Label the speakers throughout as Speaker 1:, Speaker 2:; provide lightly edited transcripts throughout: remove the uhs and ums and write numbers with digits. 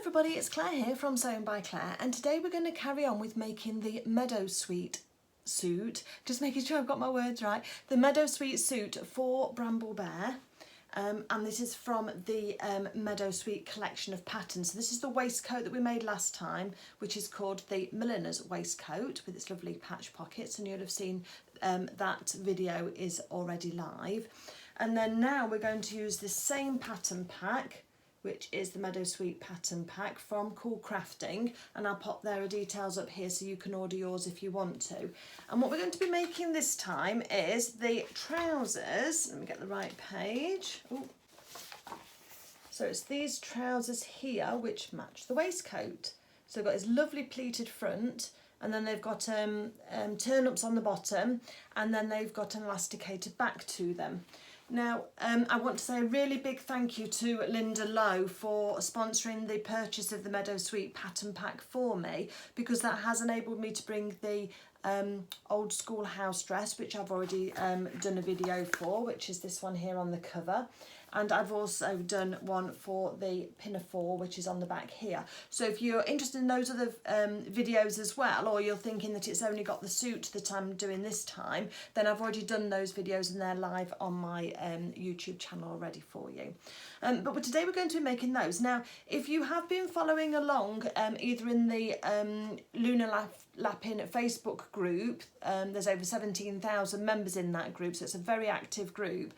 Speaker 1: everybody, it's Claire here from Sewn by Claire, and today we're going to carry on with making the Meadowsweet suit, just making sure I've got my words right, the Meadowsweet suit for Bramble Bear. And this is from the Meadowsweet collection of patterns. So this is the waistcoat that we made last time, which is called the Milliner's waistcoat with its lovely patch pockets, and you'll have seen that video is already live. And then now we're going to use the same pattern pack, which is the Meadowsweet pattern pack from Cool Crafting, and I'll pop their details up here so you can order yours if you want to. And what we're going to be making this time is the trousers. Let me get the right page. Ooh. So it's these trousers here which match the waistcoat. So they've got this lovely pleated front, and then they've got turn-ups on the bottom, and then they've got an elasticated back to them. Now, I want to say a really big thank you to Linda Lowe for sponsoring the purchase of the Meadowsweet pattern pack for me, because that has enabled me to bring the old school house dress, which I've already done a video for, which is this one here on the cover. And I've also done one for the pinafore, which is on the back here. So if you're interested in those other videos as well, or you're thinking that it's only got the suit that I'm doing this time, then I've already done those videos and they're live on my YouTube channel already for you. But today we're going to be making those. Now, if you have been following along either in the Luna Lapin Facebook group, there's over 17,000 members in that group, so it's a very active group.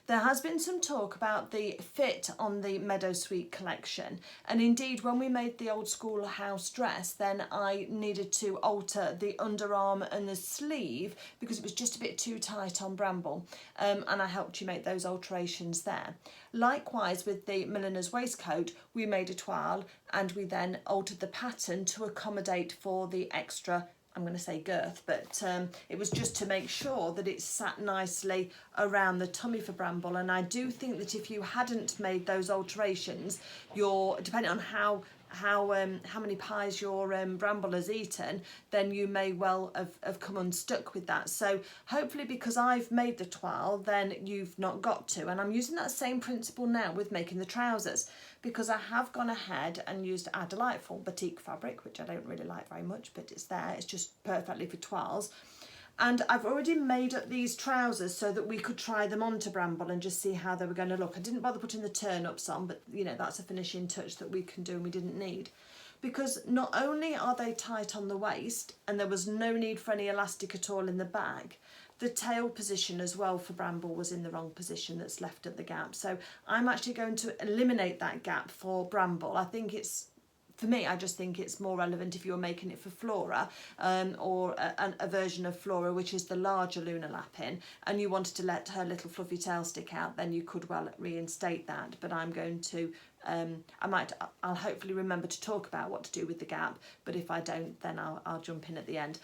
Speaker 1: There has been some talk about the fit on the Meadowsweet collection, and indeed when we made the old school house dress, then I needed to alter the underarm and the sleeve because it was just a bit too tight on Bramble, and I helped you make those alterations there. Likewise with the Milliner's waistcoat, we made a toile and we then altered the pattern to accommodate for the extra, I'm going to say girth, but it was just to make sure that it sat nicely around the tummy for Bramble. And I do think that if you hadn't made those alterations, depending on how many pies your Bramble has eaten, then you may well have come unstuck with that. So hopefully, because I've made the toile, then you've not got to. And I'm using that same principle now with making the trousers, because I have gone ahead and used our delightful batik fabric, which I don't really like very much, but it's there. It's just perfectly for toiles. And I've already made up these trousers so that we could try them onto Bramble and just see how they were going to look. I didn't bother putting the turn-ups on, but you know, that's a finishing touch that we can do and we didn't need. Because not only are they tight on the waist, and there was no need for any elastic at all in the back, the tail position as well for Bramble was in the wrong position, that's left at the gap. So I'm actually going to eliminate that gap for Bramble. I think it's, for me, I just think it's more relevant if you're making it for Flora, or a version of Flora, which is the larger Luna Lapin, and you wanted to let her little fluffy tail stick out, then you could well reinstate that. But I'm going to, I'll hopefully remember to talk about what to do with the gap, but if I don't, then I'll jump in at the end.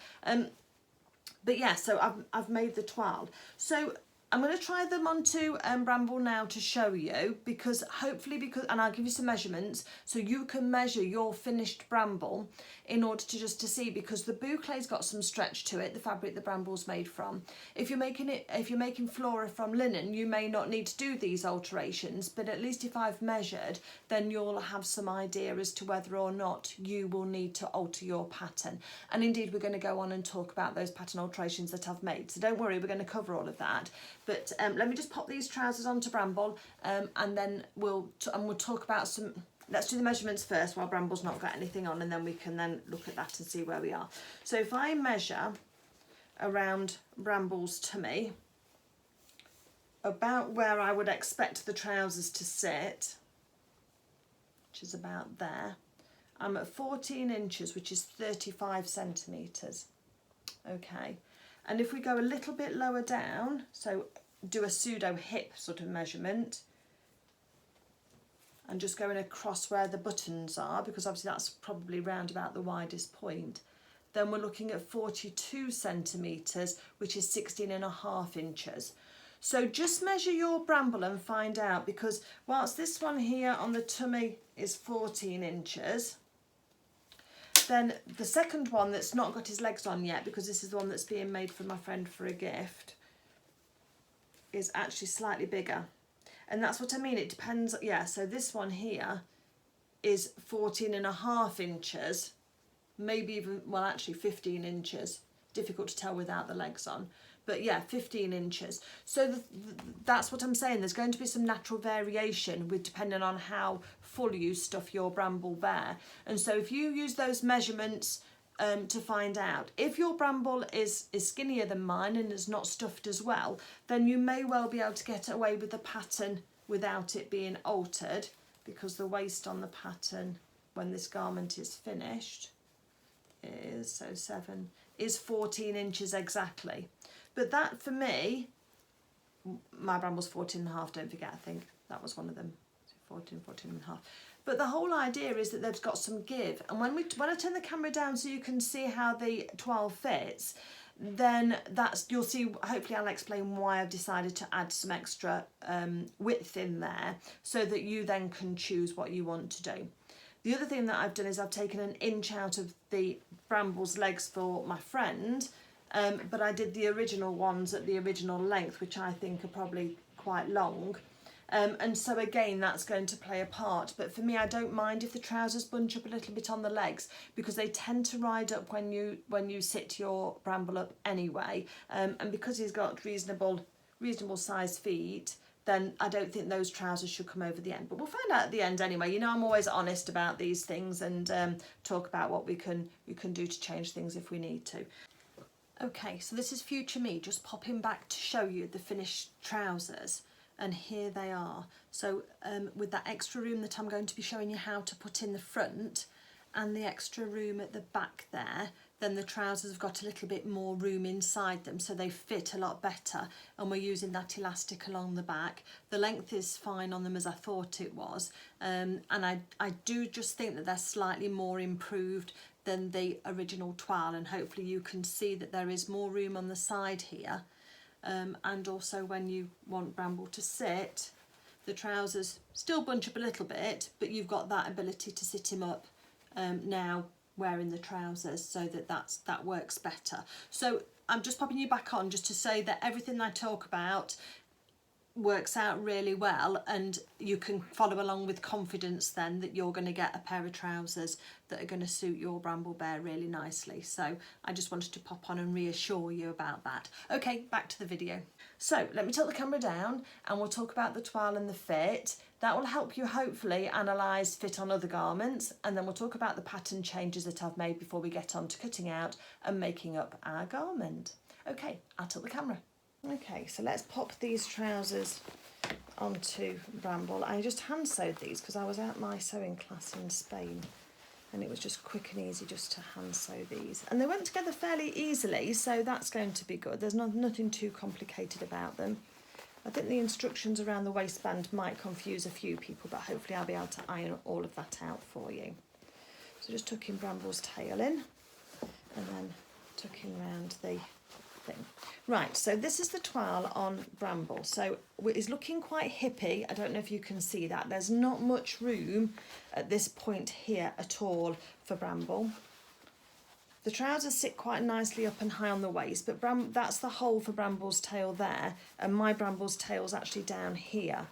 Speaker 1: But yeah, so I've made the toile. So I'm going to try them onto Bramble now to show you, because and I'll give you some measurements so you can measure your finished Bramble in order to see, because the bouclé's got some stretch to it, the fabric the Bramble's made from. If you're making Flora from linen, you may not need to do these alterations, but at least if I've measured, then you'll have some idea as to whether or not you will need to alter your pattern. And indeed, we're going to go on and talk about those pattern alterations that I've made. So don't worry, we're going to cover all of that. But let me just pop these trousers onto Bramble, and then we'll talk about some. Let's do the measurements first while Bramble's not got anything on, and then we can then look at that and see where we are. So if I measure around Bramble's tummy, about where I would expect the trousers to sit, which is about there, I'm at 14 inches, which is 35 centimetres. Okay. And if we go a little bit lower down, so do a pseudo hip sort of measurement, and just going across where the buttons are, because obviously that's probably round about the widest point, then we're looking at 42 centimetres, which is 16.5 inches. So just measure your Bramble and find out, because whilst this one here on the tummy is 14 inches, then the second one that's not got his legs on yet, because this is the one that's being made for my friend for a gift, is actually slightly bigger. And that's what I mean, it depends, yeah, so this one here is 14.5 inches, maybe even, well actually 15 inches, difficult to tell without the legs on, but yeah, 15 inches. So that's what I'm saying, there's going to be some natural variation with depending on how full you stuff your Bramble Bear. And so if you use those measurements to find out, if your bramble is skinnier than mine and is not stuffed as well, then you may well be able to get away with the pattern without it being altered, because the waist on the pattern when this garment is finished is 14 inches exactly. But that, for me, my bramble's 14.5, don't forget, I think that was one of them, 14.5. But the whole idea is that they've got some give, and when I turn the camera down so you can see how the toile fits, then you'll see, hopefully I'll explain why I've decided to add some extra width in there, so that you then can choose what you want to do. The other thing that I've done is I've taken an inch out of the bramble's legs for my friend, but I did the original ones at the original length, which I think are probably quite long. And so again, that's going to play a part. But for me, I don't mind if the trousers bunch up a little bit on the legs, because they tend to ride up when you sit your bramble up anyway. And because he's got reasonable sized feet, then I don't think those trousers should come over the end. But we'll find out at the end anyway. You know, I'm always honest about these things, and talk about what we can do to change things if we need to. Okay, so this is future me just popping back to show you the finished trousers. And here they are. So with that extra room that I'm going to be showing you how to put in the front, and the extra room at the back there, then the trousers have got a little bit more room inside them, so they fit a lot better, and we're using that elastic along the back. The length is fine on them, as I thought it was, and I do just think that they're slightly more improved than the original toile, and hopefully you can see that there is more room on the side here. And also when you want Bramble to sit, the trousers still bunch up a little bit, but you've got that ability to sit him up now wearing the trousers, so that works better. So I'm just popping you back on just to say that everything I talk about works out really well, and you can follow along with confidence then that you're going to get a pair of trousers that are going to suit your Bramble Bear really nicely. So I just wanted to pop on and reassure you about that. Okay, back to the video. So let me tilt the camera down and we'll talk about the toile and the fit. That will help you hopefully analyse fit on other garments, and then we'll talk about the pattern changes that I've made before we get on to cutting out and making up our garment. Okay, I'll tilt the camera. Okay, so let's pop these trousers onto Bramble. I just hand sewed these because I was at my sewing class in Spain, and it was just quick and easy just to hand sew these. And they went together fairly easily, so that's going to be good. There's nothing too complicated about them. I think the instructions around the waistband might confuse a few people, but hopefully I'll be able to iron all of that out for you. So just tucking Bramble's tail in, and then tucking around the thing. Right, so this is the toile on Bramble. So it's looking quite hippie. I don't know if you can see that. There's not much room at this point here at all for Bramble. The trousers sit quite nicely up and high on the waist, but that's the hole for Bramble's tail there, and my Bramble's tail's actually down here.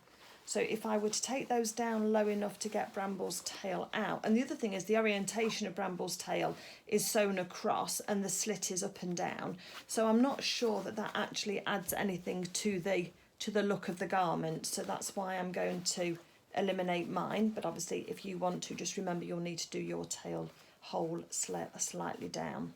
Speaker 1: So if I were to take those down low enough to get Bramble's tail out, and the other thing is the orientation of Bramble's tail is sewn across and the slit is up and down. So I'm not sure that that actually adds anything to the look of the garment. So that's why I'm going to eliminate mine. But obviously if you want to, just remember you'll need to do your tail hole slightly down.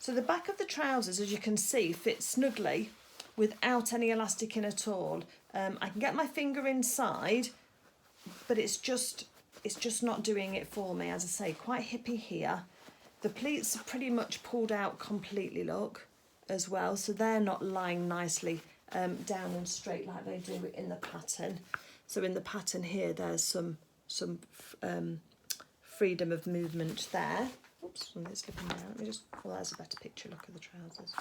Speaker 1: So the back of the trousers, as you can see, fits snugly without any elastic in at all. I can get my finger inside, but it's just not doing it for me. As I say, quite hippie here. The pleats are pretty much pulled out completely, look, as well, so they're not lying nicely down and straight like they do in the pattern. So in the pattern here, there's some freedom of movement there. Oops, something's slipping down. Let me just, well, there's a better picture look of the trousers.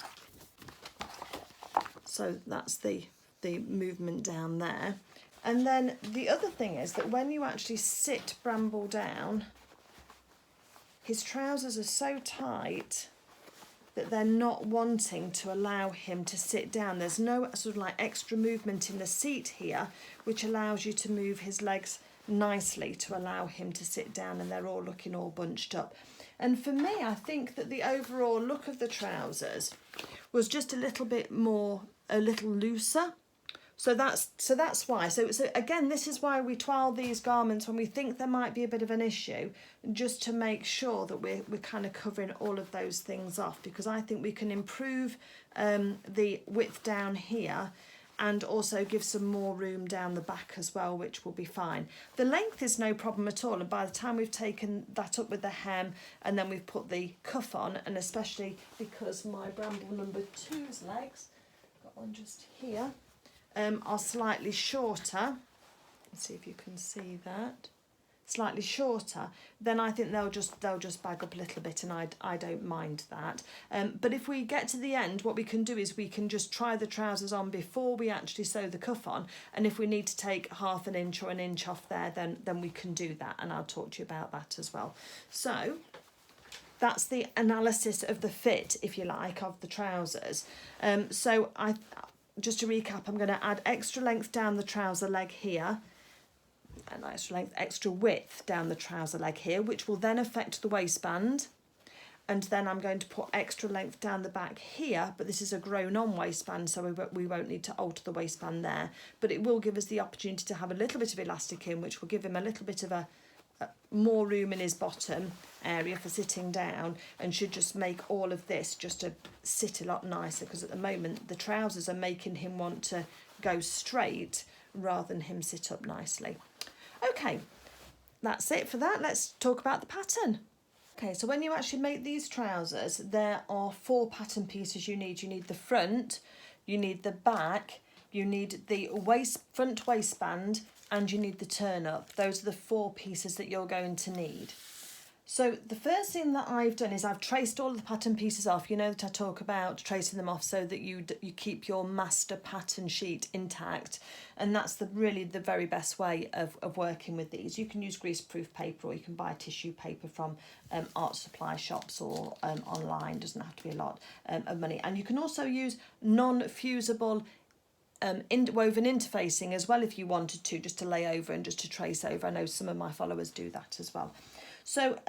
Speaker 1: So that's the movement down there. And then the other thing is that when you actually sit Bramble down, his trousers are so tight that they're not wanting to allow him to sit down. There's no sort of like extra movement in the seat here, which allows you to move his legs nicely to allow him to sit down, and they're all looking all bunched up. And for me, I think that the overall look of the trousers was just a little looser. So that's why. So again, this is why we toile these garments when we think there might be a bit of an issue, just to make sure that we're kind of covering all of those things off, because I think we can improve the width down here and also give some more room down the back as well, which will be fine. The length is no problem at all, and by the time we've taken that up with the hem and then we've put the cuff on, and especially because my Bramble number 2's legs, got one just here, are slightly shorter. Let's see if you can see that. Slightly shorter, then I think they'll just bag up a little bit, and I don't mind that. But if we get to the end, what we can do is we can just try the trousers on before we actually sew the cuff on, and if we need to take half an inch or an inch off there, then we can do that, and I'll talk to you about that as well. So that's the analysis of the fit, if you like, of the trousers. So just to recap, I'm going to add extra length down the trouser leg here, and extra width down the trouser leg here, which will then affect the waistband. And then I'm going to put extra length down the back here, but this is a grown-on waistband, so we won't need to alter the waistband there. But it will give us the opportunity to have a little bit of elastic in, which will give him a little bit of more room in his bottom area for sitting down, and should just make all of this just to sit a lot nicer, because at the moment the trousers are making him want to go straight rather than him sit up nicely. Okay, that's it for that. Let's talk about the pattern. Okay, so when you actually make these trousers, there are 4 pattern pieces you need. You need the front, you need the back, you need the front waistband, and you need the turn up. Those are the 4 pieces that you're going to need. So the first thing that I've done is I've traced all of the pattern pieces off. You know that I talk about tracing them off so that you keep your master pattern sheet intact, and that's really the very best way of working with these. You can use greaseproof paper, or you can buy tissue paper from art supply shops or online. Doesn't have to be a lot of money. And you can also use non-fusible woven interfacing as well if you wanted to, just to lay over and just to trace over. I know some of my followers do that as well. So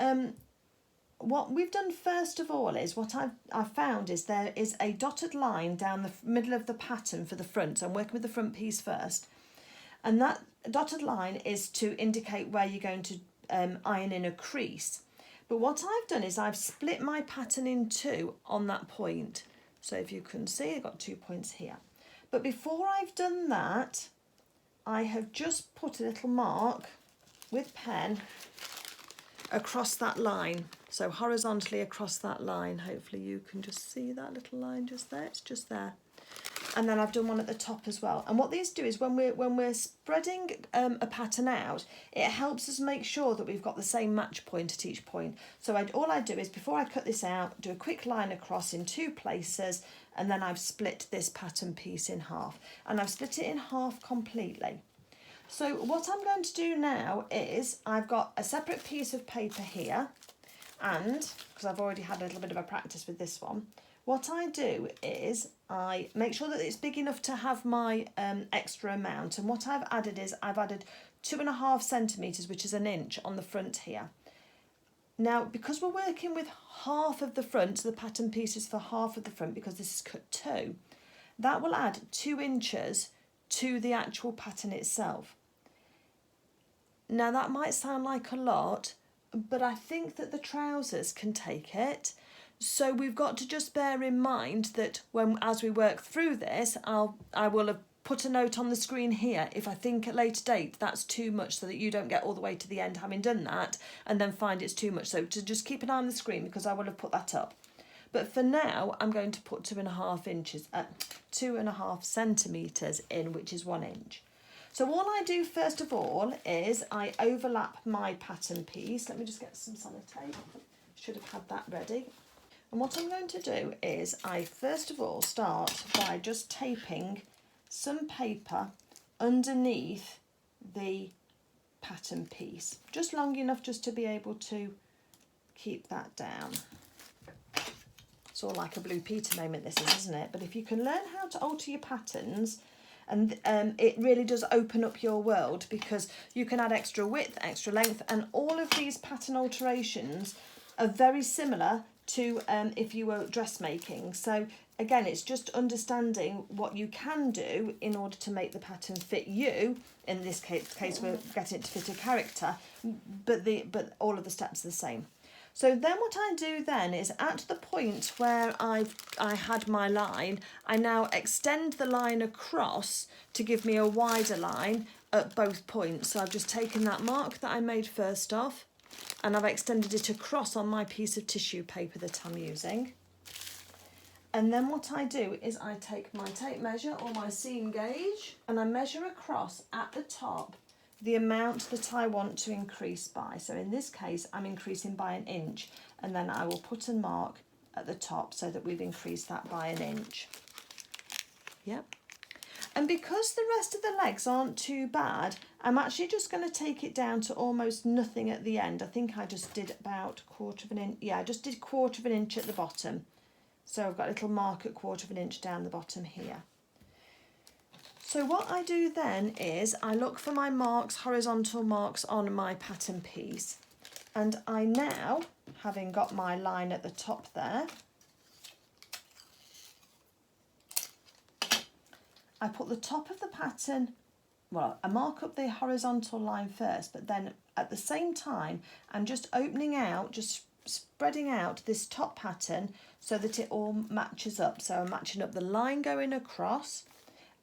Speaker 1: what we've done first of all is, what I've found is there is a dotted line down the middle of the pattern for the front. So I'm working with the front piece first, and that dotted line is to indicate where you're going to iron in a crease. But what I've done is I've split my pattern in 2 on that point. So if you can see, I've got 2 points here. But before I've done that, I have just put a little mark with pen across that line, so horizontally across that line. Hopefully you can just see that little line just there. It's just there. And then I've done one at the top as well. And what these do is when we're spreading a pattern out, it helps us make sure that we've got the same match point at each point. So all I do is, before I cut this out, do a quick line across in 2 places, and then I've split this pattern piece in half, and I've split it in half completely. So what I'm going to do now is, I've got a separate piece of paper here, and because I've already had a little bit of a practice with this one, what I do is I make sure that it's big enough to have my extra amount, and what I've added is I've added 2.5 centimetres, which is 1 inch on the front here. Now, because we're working with half of the front, so the pattern piece is for half of the front, because this is cut 2, that will add 2 inches to the actual pattern itself. Now that might sound like a lot, but I think that the trousers can take it. So we've got to just bear in mind that as we work through this, I will have put a note on the screen here if I think at a later date that's too much, so that you don't get all the way to the end having done that and then find it's too much. So to just keep an eye on the screen, because I will have put that up. But for now, I'm going to put 2.5 centimetres in, which is 1 inch. So all I do first of all is I overlap my pattern piece. Let me just get some sellotape. Should have had that ready. And what I'm going to do is I first of all start by just taping some paper underneath the pattern piece, just long enough just to be able to keep that down. It's all like a Blue Peter moment, this is, isn't it? But if you can learn how to alter your patterns, and it really does open up your world, because you can add extra width, extra length, and all of these pattern alterations are very similar to if you were dressmaking. So again, it's just understanding what you can do in order to make the pattern fit you. In this case we're getting it to fit a character, but all of the steps are the same. So then what I do then is, at the point where I had my line, I now extend the line across to give me a wider line at both points. So I've just taken that mark that I made first off, and I've extended it across on my piece of tissue paper that I'm using. And then what I do is I take my tape measure or my seam gauge, and I measure across at the top the amount that I want to increase by. So in this case, I'm increasing by 1 inch, and then I will put a mark at the top so that we've increased that by 1 inch. Yep. And because the rest of the legs aren't too bad, I'm actually just going to take it down to almost nothing at the end. I think I just did about 1/4 inch. Yeah, I just did 1/4 inch at the bottom. So I've got a little mark at 1/4 inch down the bottom here. So what I do then is I look for my marks, horizontal marks on my pattern piece, and I now, having got my line at the top there, I put the top of the pattern, well, I mark up the horizontal line first, but then at the same time I'm just opening out, just spreading out this top pattern so that it all matches up. So I'm matching up the line going across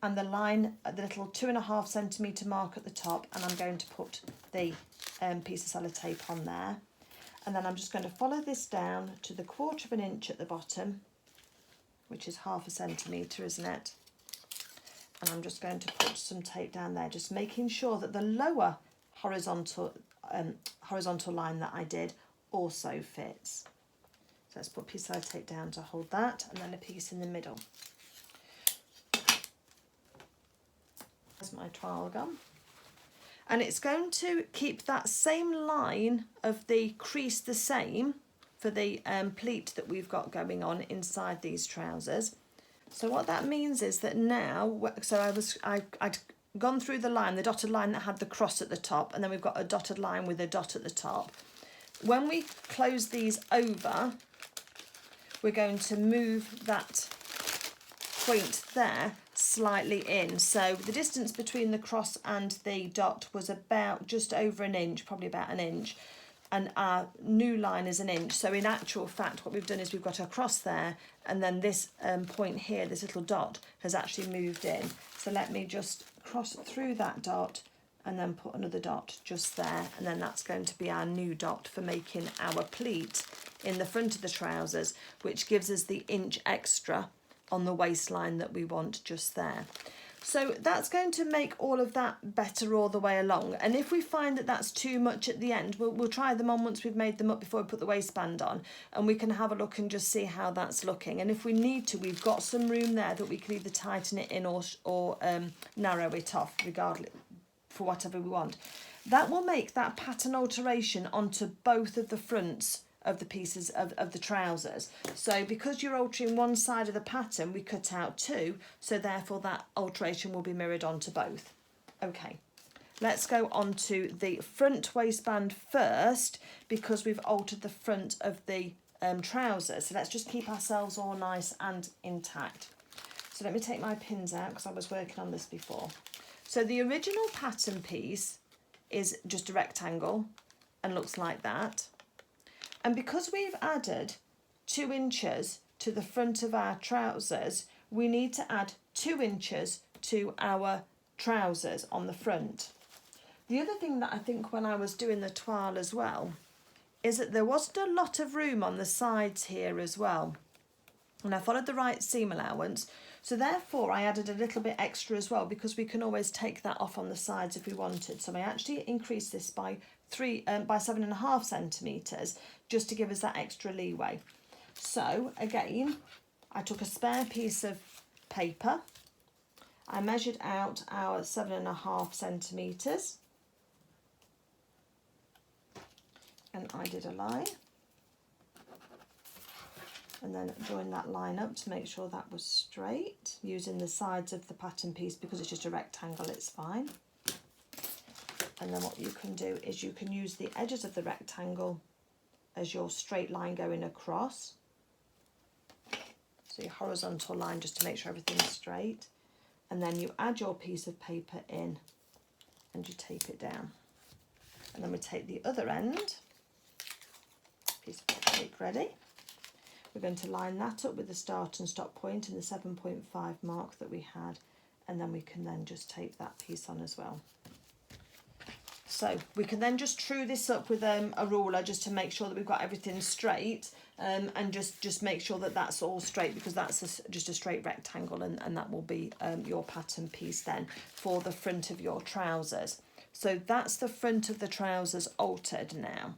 Speaker 1: and the line at the little 2.5 centimetre mark at the top, and I'm going to put the piece of sellotape on there, and then I'm just going to follow this down to the 1/4 inch at the bottom, which is 1/2 centimetre, isn't it? And I'm just going to put some tape down there, just making sure that the lower horizontal line that I did also fits. So let's put a piece of sellotape down to hold that, and then a piece in the middle. There's my toile gum, and it's going to keep that same line of the crease the same for the pleat that we've got going on inside these trousers. So what that means is that now, so I'd gone through the line, the dotted line that had the cross at the top, and then we've got a dotted line with a dot at the top. When we close these over, we're going to move that point there slightly in. So the distance between the cross and the dot was about just over 1 inch, probably about 1 inch, and our new line is 1 inch. So in actual fact, what we've done is we've got a cross there, and then this point here, this little dot, has actually moved in. So let me just cross through that dot and then put another dot just there, and then that's going to be our new dot for making our pleat in the front of the trousers, which gives us the inch extra on the waistline that we want just there. So that's going to make all of that better all the way along, and if we find that that's too much at the end, we'll try them on once we've made them up before we put the waistband on, and we can have a look and just see how that's looking. And if we need to, we've got some room there that we can either tighten it in or narrow it off, regardless, for whatever we want. That will make that pattern alteration onto both of the fronts of the pieces of the trousers. So because you're altering one side of the pattern, we cut out 2, so therefore that alteration will be mirrored onto both. Okay, let's go on to the front waistband first, because we've altered the front of the trousers. So let's just keep ourselves all nice and intact. So let me take my pins out, because I was working on this before. So the original pattern piece is just a rectangle and looks like that. And because we've added 2 inches to the front of our trousers, we need to add 2 inches to our trousers on the front. The other thing that I think when I was doing the toile as well is that there wasn't a lot of room on the sides here as well. And I followed the right seam allowance, so therefore I added a little bit extra as well, because we can always take that off on the sides if we wanted. So I actually increased this by 7.5 centimetres, just to give us that extra leeway. So again, I took a spare piece of paper, I measured out our 7.5 centimetres, and I did a line. and then join that line up to make sure that was straight, using the sides of the pattern piece. Because it's just a rectangle, it's fine. And then what you can do is you can use the edges of the rectangle as your straight line going across. So your horizontal line, just to make sure everything's straight. And then you add your piece of paper in and you tape it down. And then we take the other end, piece of tape ready. We're going to line that up with the start and stop point and the 7.5 mark that we had, and then we can then just tape that piece on as well. So we can then just true this up with a ruler just to make sure that we've got everything straight, and just make sure that that's all straight, because that's just a straight rectangle, and that will be your pattern piece then for the front of your trousers. So that's the front of the trousers altered now.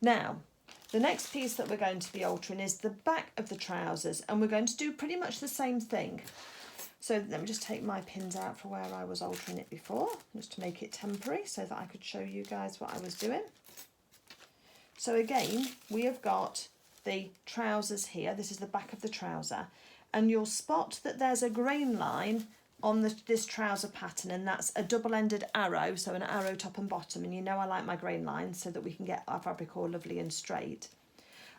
Speaker 1: Now, the next piece that we're going to be altering is the back of the trousers, and we're going to do pretty much the same thing. So let me just take my pins out for where I was altering it before, just to make it temporary so that I could show you guys what I was doing. So again, we have got the trousers here. This is the back of the trouser, and you'll spot that there's a grain line on this trouser pattern, and that's a double-ended arrow, so an arrow top and bottom. And you know I like my grain lines so that we can get our fabric all lovely and straight.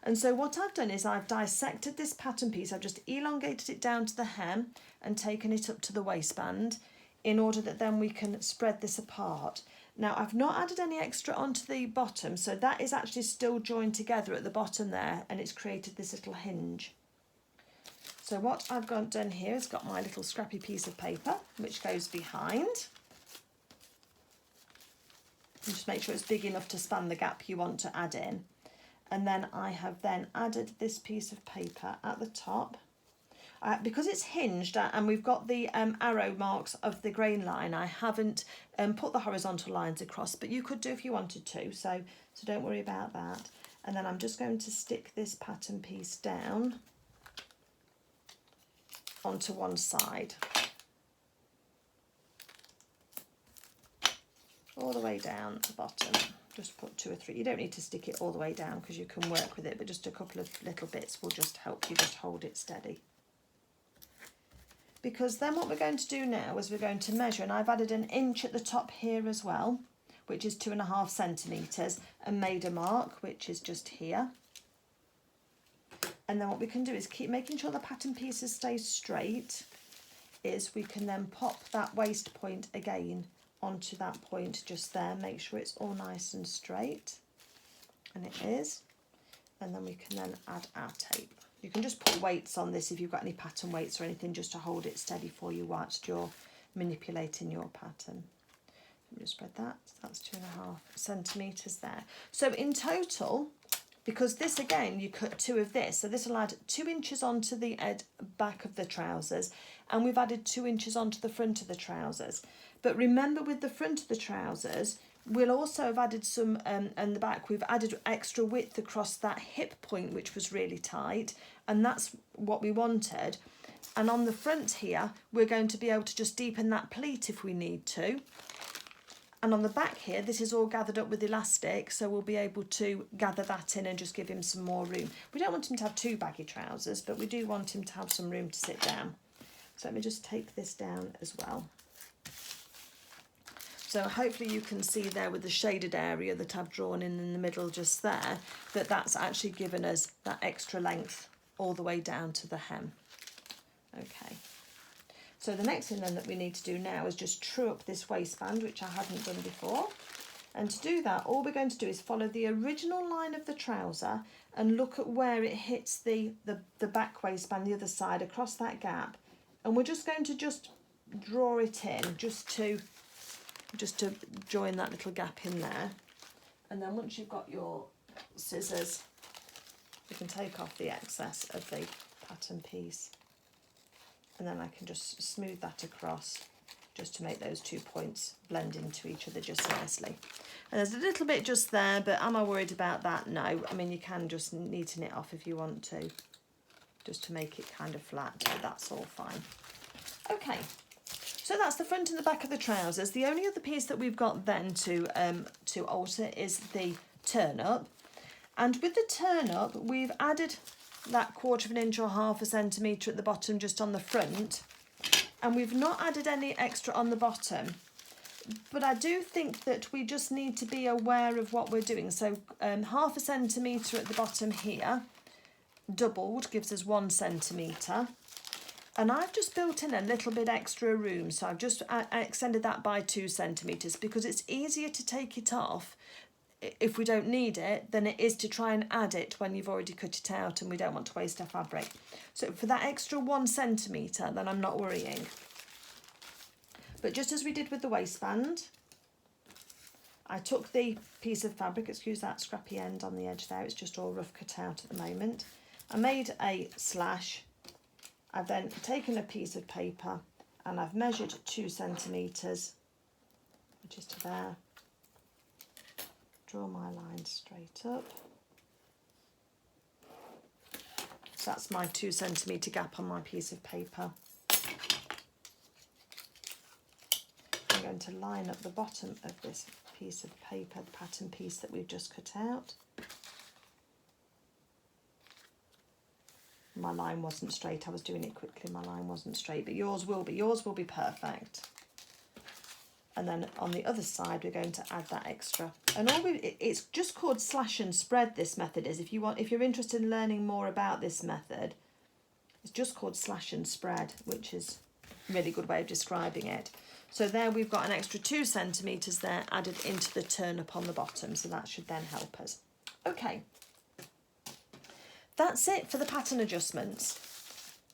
Speaker 1: And so what I've done is I've dissected this pattern piece. I've just elongated it down to the hem and taken it up to the waistband in order that then we can spread this apart. Now, I've not added any extra onto the bottom, so that is actually still joined together at the bottom there, and it's created this little hinge. So what I've done here is got my little scrappy piece of paper, which goes behind. And just make sure it's big enough to span the gap you want to add in. And then I have then added this piece of paper at the top. Because it's hinged and we've got the arrow marks of the grain line, I haven't put the horizontal lines across, but you could do if you wanted to, so don't worry about that. And then I'm just going to stick this pattern piece down onto one side, all the way down at the bottom. Just put 2 or 3. You don't need to stick it all the way down because you can work with it, but just a couple of little bits will just help you just hold it steady. Because then what we're going to do now is we're going to measure, and I've added an inch at the top here as well, which is 2.5 centimetres, and made a mark, which is just here. And then what we can do is keep making sure the pattern pieces stay straight, is we can then pop that waist point again onto that point just there, make sure it's all nice and straight, and it is. And then we can then add our tape. You can just put weights on this if you've got any pattern weights or anything, just to hold it steady for you whilst you're manipulating your pattern. Let me just spread that. So that's 2.5 centimetres there. So in total, because this again, you cut 2 of this, so this will add 2 inches onto the back of the trousers, and we've added 2 inches onto the front of the trousers. But remember, with the front of the trousers, we'll also have added some, and the back, we've added extra width across that hip point, which was really tight, and that's what we wanted. And on the front here, we're going to be able to just deepen that pleat if we need to. And on the back here, this is all gathered up with elastic, so we'll be able to gather that in and just give him some more room. We don't want him to have too baggy trousers, but we do want him to have some room to sit down. So let me just take this down as well. So hopefully you can see there with the shaded area that I've drawn in the middle just there, that that's actually given us that extra length all the way down to the hem. Okay. So the next thing then that we need to do now is just true up this waistband, which I hadn't done before. And to do that, all we're going to do is follow the original line of the trouser and look at where it hits the back waistband, the other side, across that gap. And we're just going to just draw it in, just to join that little gap in there. And then once you've got your scissors, you can take off the excess of the pattern piece. And then I can just smooth that across just to make those 2 points blend into each other just nicely. And there's a little bit just there, but am I worried about that? No. I mean, you can just neaten it off if you want to, just to make it kind of flat, so that's all fine. Okay, so that's the front and the back of the trousers. The only other piece that we've got then to alter is the turn up. And with the turn up, we've added that 1/4 inch or 1/2 centimetre at the bottom just on the front, and we've not added any extra on the bottom. But I do think that we just need to be aware of what we're doing. So 1/2 centimetre at the bottom here, doubled gives us 1 centimetre. And I've just built in a little bit extra room. So I've just extended that by 2 centimetres because it's easier to take it off if we don't need it than it is to try and add it when you've already cut it out and we don't want to waste our fabric. So for that extra 1 centimetre, then I'm not worrying. But just as we did with the waistband, I took the piece of fabric, excuse that scrappy end on the edge there, it's just all rough cut out at the moment. I made a slash. I've then taken a piece of paper and I've measured 2 centimetres, which is to there. Draw my line straight up. So that's my 2 centimetre gap on my piece of paper. I'm going to line up the bottom of this piece of paper, the pattern piece that we've just cut out. My line wasn't straight, I was doing it quickly, my line wasn't straight, but yours will be perfect. And then on the other side we're going to add that extra. And it's just called slash and spread, this method is. If you're interested in learning more about this method, it's just called slash and spread, which is a really good way of describing it. So there we've got an extra 2 centimetres there added into the turn up on the bottom, so that should then help us. Okay, that's it for the pattern adjustments.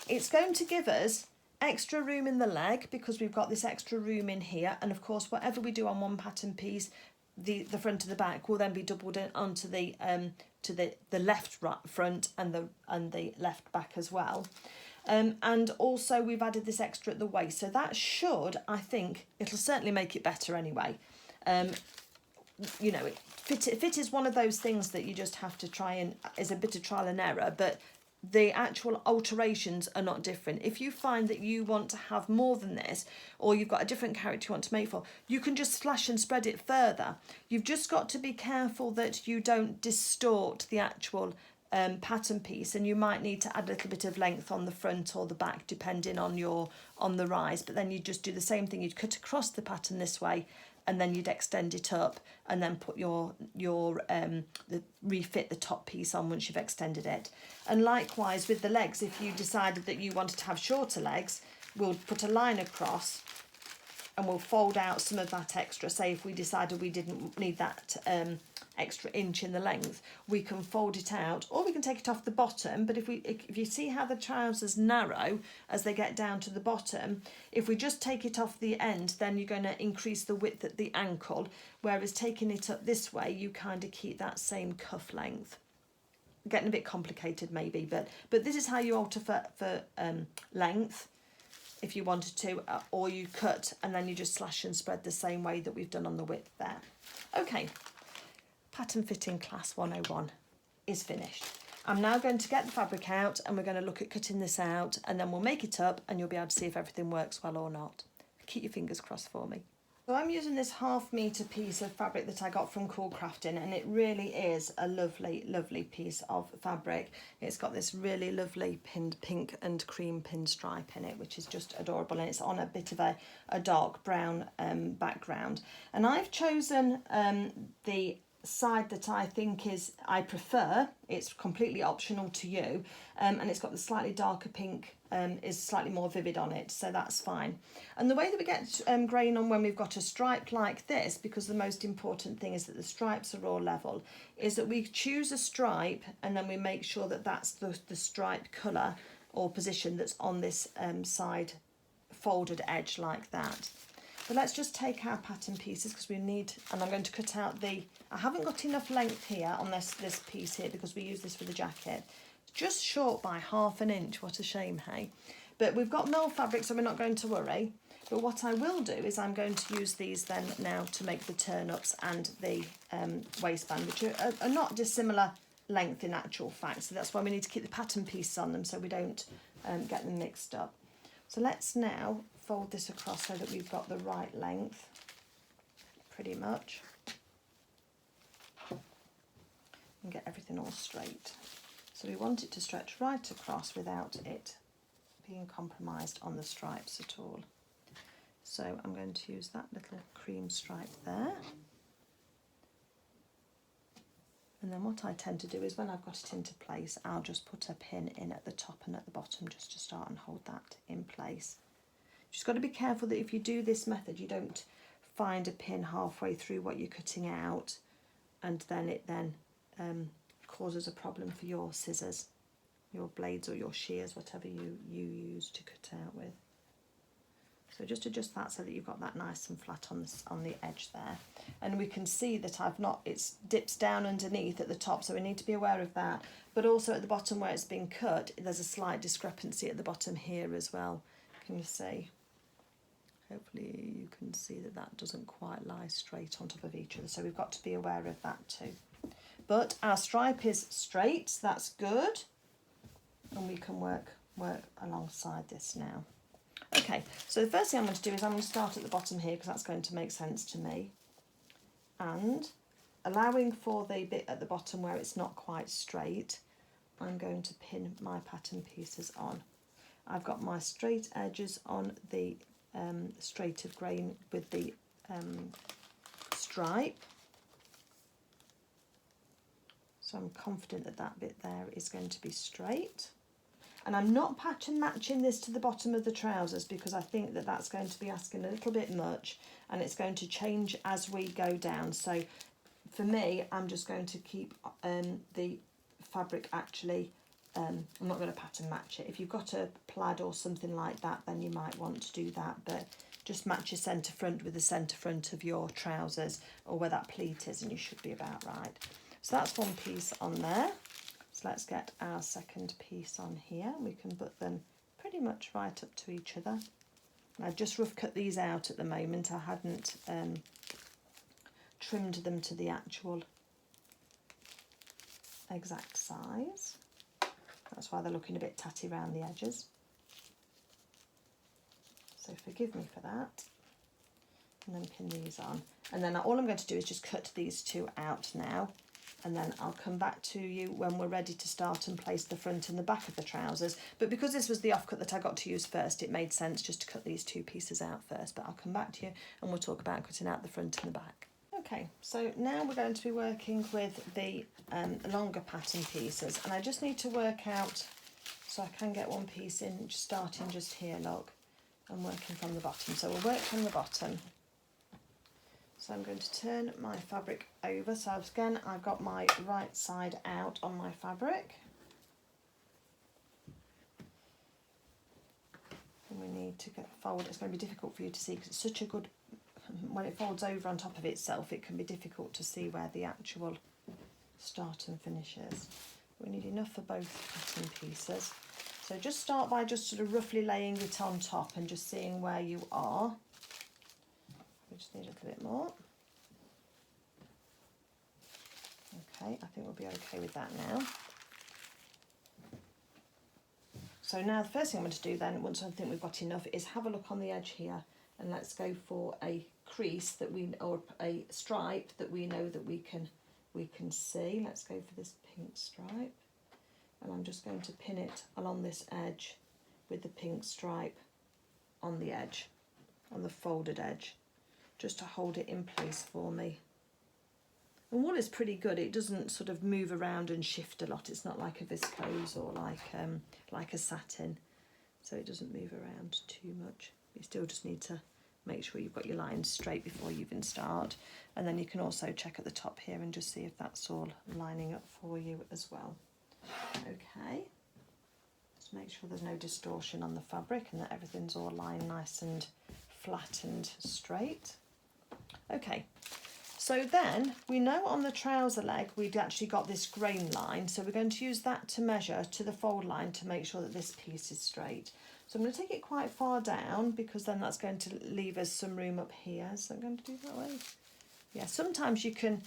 Speaker 1: It's going to give us extra room in the leg because we've got this extra room in here, and of course whatever we do on one pattern piece, the front and the back will then be doubled in onto the to the left front and the left back as well. And also we've added this extra at the waist, so that should, I think, it'll certainly make it better anyway. You know, fit is one of those things that you just have to try and, is a bit of trial and error, but the actual alterations are not different. If you find that you want to have more than this, or you've got a different character you want to make for, you can just slash and spread it further. You've just got to be careful that you don't distort the actual pattern piece, and you might need to add a little bit of length on the front or the back depending on the rise, but then you just do the same thing. You'd cut across the pattern this way and then you'd extend it up and then put refit the top piece on once you've extended it. And likewise with the legs, if you decided that you wanted to have shorter legs, we'll put a line across and we'll fold out some of that extra. Say if we decided we didn't need that extra inch in the length, we can fold it out, or we can take it off the bottom. But if you see how the trousers narrow as they get down to the bottom, if we just take it off the end, then you're going to increase the width at the ankle, whereas taking it up this way, you kind of keep that same cuff length. Getting a bit complicated maybe, but this is how you alter for length if you wanted to, or you cut and then you just slash and spread the same way that we've done on the width there. Okay, pattern fitting class 101 is finished. I'm now going to get the fabric out and we're going to look at cutting this out, and then we'll make it up and you'll be able to see if everything works well or not. Keep your fingers crossed for me. So I'm using this 1/2 metre piece of fabric that I got from Cool Crafting, and it really is a lovely, lovely piece of fabric. It's got this really lovely pinned pink and cream pinstripe in it, which is just adorable, and it's on a bit of a dark brown background. And I've chosen the side that I prefer. It's completely optional to you, and it's got the slightly darker pink, is slightly more vivid on it, so that's fine. And the way that we get grain on when we've got a stripe like this, because the most important thing is that the stripes are all level, is that we choose a stripe and then we make sure that that's the stripe colour or position that's on this side folded edge like that. But let's just take our pattern pieces, because we need, and I'm going to cut out I haven't got enough length here on this piece here because we use this for the jacket. Just short by 1/2 inch, what a shame, hey? But we've got mill fabric, so we're not going to worry. But what I will do is I'm going to use these then now to make the turn-ups and the waistband, which are not dissimilar length in actual fact. So that's why we need to keep the pattern pieces on them so we don't get them mixed up. So let's now fold this across so that we've got the right length, pretty much, and get everything all straight. So we want it to stretch right across without it being compromised on the stripes at all. So I'm going to use that little cream stripe there. And then what I tend to do is when I've got it into place, I'll just put a pin in at the top and at the bottom just to start and hold that in place. Just got to be careful that if you do this method, you don't find a pin halfway through what you're cutting out, and then it causes a problem for your scissors, your blades or your shears, whatever you use to cut out with. So just adjust that so that you've got that nice and flat on the edge there. And we can see that it dips down underneath at the top, so we need to be aware of that. But also at the bottom where it's been cut, there's a slight discrepancy at the bottom here as well. Can you see? Hopefully you can see that that doesn't quite lie straight on top of each other, so we've got to be aware of that too. But our stripe is straight, so that's good. And we can work alongside this now. Okay, so the first thing I'm going to do is I'm going to start at the bottom here because that's going to make sense to me. And allowing for the bit at the bottom where it's not quite straight, I'm going to pin my pattern pieces on. I've got my straight edges on the straight of grain with the stripe. So I'm confident that that bit there is going to be straight. And I'm not pattern matching this to the bottom of the trousers because I think that that's going to be asking a little bit much and it's going to change as we go down. So for me, I'm just going to keep the fabric actually, I'm not going to pattern match it. If you've got a plaid or something like that, then you might want to do that, but just match your centre front with the centre front of your trousers or where that pleat is and you should be about right. So that's one piece on there. So let's get our second piece on here. We can put them pretty much right up to each other. And I just rough cut these out at the moment. I hadn't trimmed them to the actual exact size. That's why they're looking a bit tatty around the edges. So forgive me for that. And then pin these on. And then all I'm going to do is just cut these two out now. And then I'll come back to you when we're ready to start and place the front and the back of the trousers. But because this was the offcut that I got to use first, it made sense just to cut these two pieces out first. But I'll come back to you and we'll talk about cutting out the front and the back. Okay, so now we're going to be working with the longer pattern pieces. And I just need to work out, so I can get one piece in, starting just here, look, and working from the bottom. So we'll work from the bottom. So I'm going to turn my fabric over. So again, I've got my right side out on my fabric. And we need to fold. It's going to be difficult for you to see because it's such a good, when it folds over on top of itself, it can be difficult to see where the actual start and finish is. We need enough for both pattern pieces. So just start by just sort of roughly laying it on top and just seeing where you are. We just need a little bit more. Okay, I think we'll be okay with that now. So now the first thing I'm going to do then, once I think we've got enough, is have a look on the edge here and let's go for a crease that or a stripe that we know that we can see. Let's go for this pink stripe. And I'm just going to pin it along this edge with the pink stripe on the edge, on the folded edge, just to hold it in place for me. And wool is pretty good. It doesn't sort of move around and shift a lot. It's not like a viscose or like a satin, so it doesn't move around too much. You still just need to make sure you've got your lines straight before you even start. And then you can also check at the top here and just see if that's all lining up for you as well. Okay, just make sure there's no distortion on the fabric and that everything's all lined nice and flat and straight. Okay, so then we know on the trouser leg we'd actually got this grain line, so we're going to use that to measure to the fold line to make sure that this piece is straight. So I'm going to take it quite far down because then that's going to leave us some room up here. So I'm going to do that way. Yeah, sometimes you can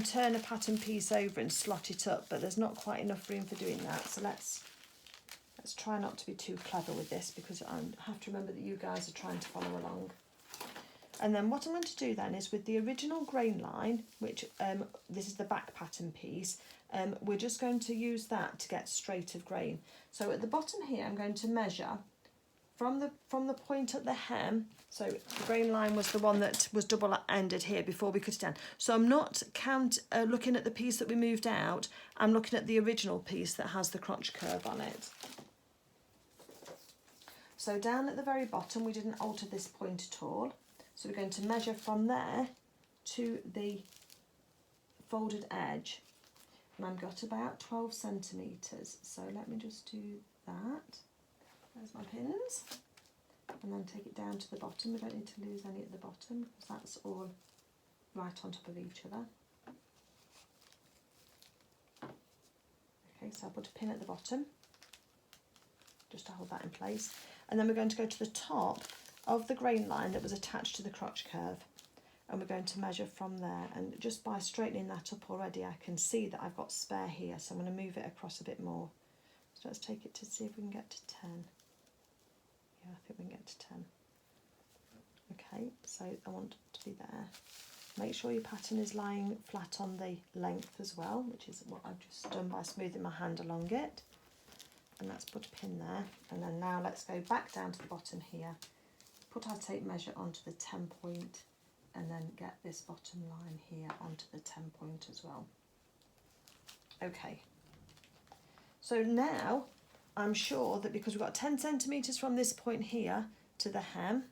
Speaker 1: turn a pattern piece over and slot it up, but there's not quite enough room for doing that. So let's try not to be too clever with this because I have to remember that you guys are trying to follow along. And then what I'm going to do then is with the original grain line, which this is the back pattern piece, we're just going to use that to get straight of grain. So at the bottom here, I'm going to measure from the point at the hem. So the grain line was the one that was double ended here before we cut it down. So I'm not looking at the piece that we moved out, I'm looking at the original piece that has the crotch curve on it. So down at the very bottom, we didn't alter this point at all. So we're going to measure from there to the folded edge. And I've got about 12 centimetres. So let me just do that. There's my pins. And then take it down to the bottom. We don't need to lose any at the bottom because that's all right on top of each other. Okay, so I'll put a pin at the bottom just to hold that in place. And then we're going to go to the top of the grain line that was attached to the crotch curve. And we're going to measure from there. And just by straightening that up already, I can see that I've got spare here. So I'm going to move it across a bit more. So let's take it to see if we can get to 10. Yeah, I think we can get to 10. Okay, so I want it to be there. Make sure your pattern is lying flat on the length as well, which is what I've just done by smoothing my hand along it. And let's put a pin there. And then now let's go back down to the bottom here. Put our tape measure onto the 10 point and then get this bottom line here onto the 10 point as well. Okay. So now I'm sure that because we've got 10 centimetres from this point here to the hem,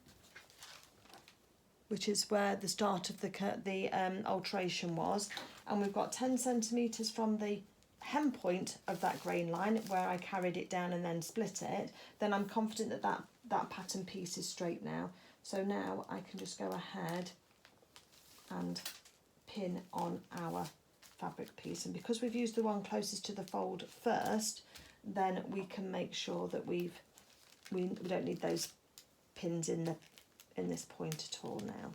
Speaker 1: which is where the start of the alteration was, and we've got 10 centimetres from the hem point of that grain line where I carried it down and then split it, then I'm confident that that pattern piece is straight now. So now I can just go ahead and pin on our fabric piece, and because we've used the one closest to the fold first, then we can make sure that we don't need those pins in this point at all now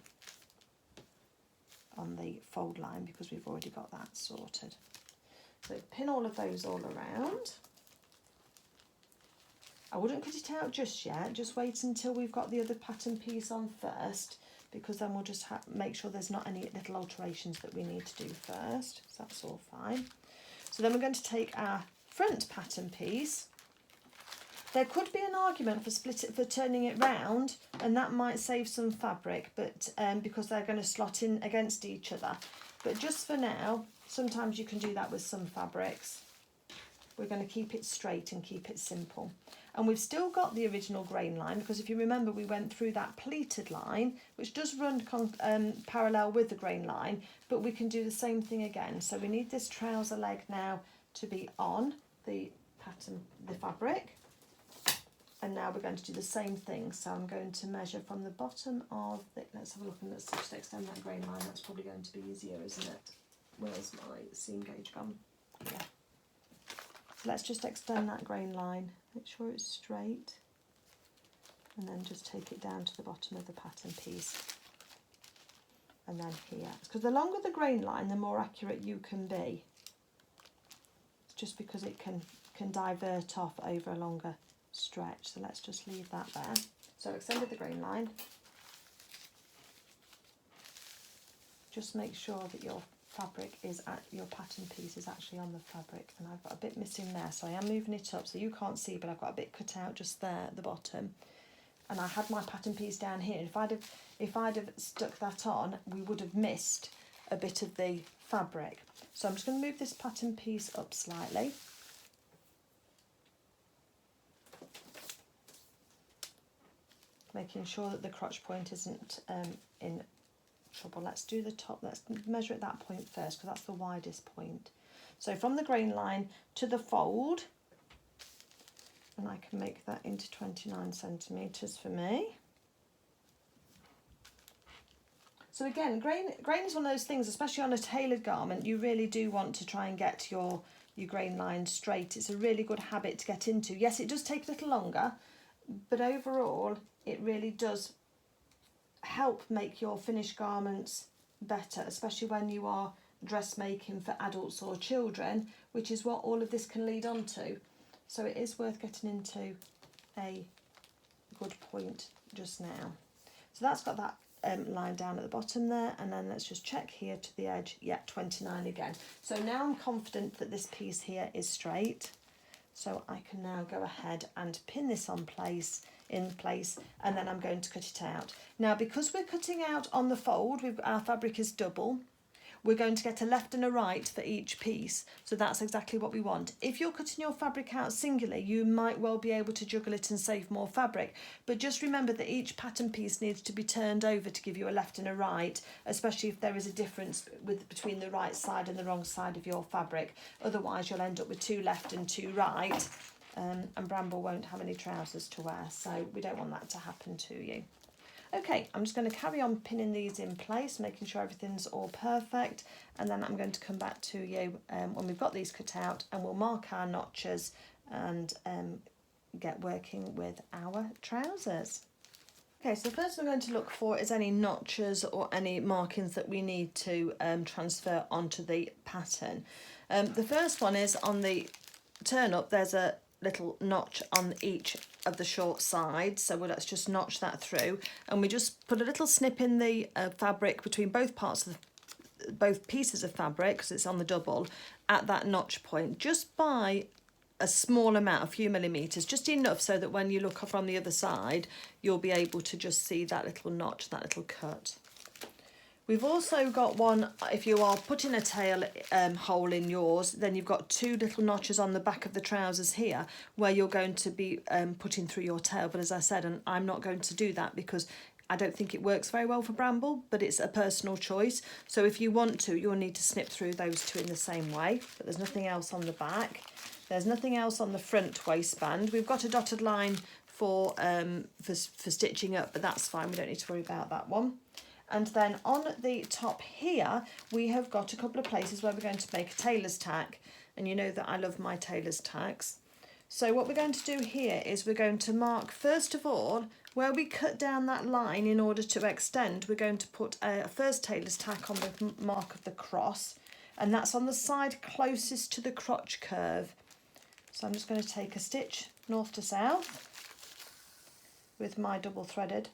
Speaker 1: on the fold line, because we've already got that sorted. So pin all of those all around. I wouldn't cut it out just yet, just wait until we've got the other pattern piece on first, because then we'll just make sure there's not any little alterations that we need to do first. So that's all fine. So then we're going to take our front pattern piece. There could be an argument for turning it round, and that might save some fabric, but because they're going to slot in against each other. But just for now, sometimes you can do that with some fabrics. We're going to keep it straight and keep it simple. And we've still got the original grain line, because if you remember, we went through that pleated line, which does run parallel with the grain line, but we can do the same thing again. So we need this trouser leg now to be on the pattern, the fabric. And now we're going to do the same thing. So I'm going to measure from the bottom of the, let's have a look and let's just extend that grain line. That's probably going to be easier, isn't it? Where's my seam gauge gone? Yeah. So let's just extend that grain line. Make sure it's straight. And then just take it down to the bottom of the pattern piece. And then here. Because the longer the grain line, the more accurate you can be. It's just because it can divert off over a longer stretch. So let's just leave that there. So extended the grain line. Just make sure that your fabric is at your pattern piece is actually on the fabric, and I've got a bit missing there, so I am moving it up so you can't see, but I've got a bit cut out just there at the bottom, and I had my pattern piece down here. If I'd have stuck that on, we would have missed a bit of the fabric. So I'm just going to move this pattern piece up slightly. Making sure that the crotch point isn't in trouble. Let's do the top, let's measure at that point first, because that's the widest point. So from the grain line to the fold, and I can make that into 29 centimetres for me. So again, grain is one of those things, especially on a tailored garment, you really do want to try and get your grain line straight. It's a really good habit to get into. Yes, it does take a little longer, but overall it really does help make your finished garments better, especially when you are dressmaking for adults or children, which is what all of this can lead on to. So it is worth getting into a good point just now. So that's got that line down at the bottom there, and then let's just check here to the edge. Yeah, 29 again. So now I'm confident that this piece here is straight. So I can now go ahead and pin this in place, and then I'm going to cut it out. Now, because we're cutting out on the fold, our fabric is double, we're going to get a left and a right for each piece. So that's exactly what we want. If you're cutting your fabric out singularly, you might well be able to juggle it and save more fabric. But just remember that each pattern piece needs to be turned over to give you a left and a right, especially if there is a difference between the right side and the wrong side of your fabric. Otherwise, you'll end up with 2 left and 2 right, and Bramble won't have any trousers to wear. So we don't want that to happen to you. Okay, I'm just going to carry on pinning these in place, making sure everything's all perfect, and then I'm going to come back to you when we've got these cut out, and we'll mark our notches and get working with our trousers. Okay, so the first thing I'm going to look for is any notches or any markings that we need to transfer onto the pattern. The first one is on the turn up, there's a little notch on each of the short sides, so let's just notch that through, and we just put a little snip in the fabric between both parts of both pieces of fabric, because it's on the double, at that notch point, just by a small amount, a few millimeters, just enough so that when you look from the other side you'll be able to just see that little notch, that little cut. We've also got one, if you are putting a tail hole in yours, then you've got 2 little notches on the back of the trousers here where you're going to be putting through your tail. But as I said, and I'm not going to do that because I don't think it works very well for Bramble, but it's a personal choice. So if you want to, you'll need to snip through those 2 in the same way. But there's nothing else on the back. There's nothing else on the front waistband. We've got a dotted line for stitching up, but that's fine. We don't need to worry about that one. And then on the top here, we have got a couple of places where we're going to make a tailor's tack. And you know that I love my tailor's tacks. So what we're going to do here is we're going to mark, first of all, where we cut down that line in order to extend, we're going to put a first tailor's tack on the mark of the cross. And that's on the side closest to the crotch curve. So I'm just going to take a stitch north to south with my double threaded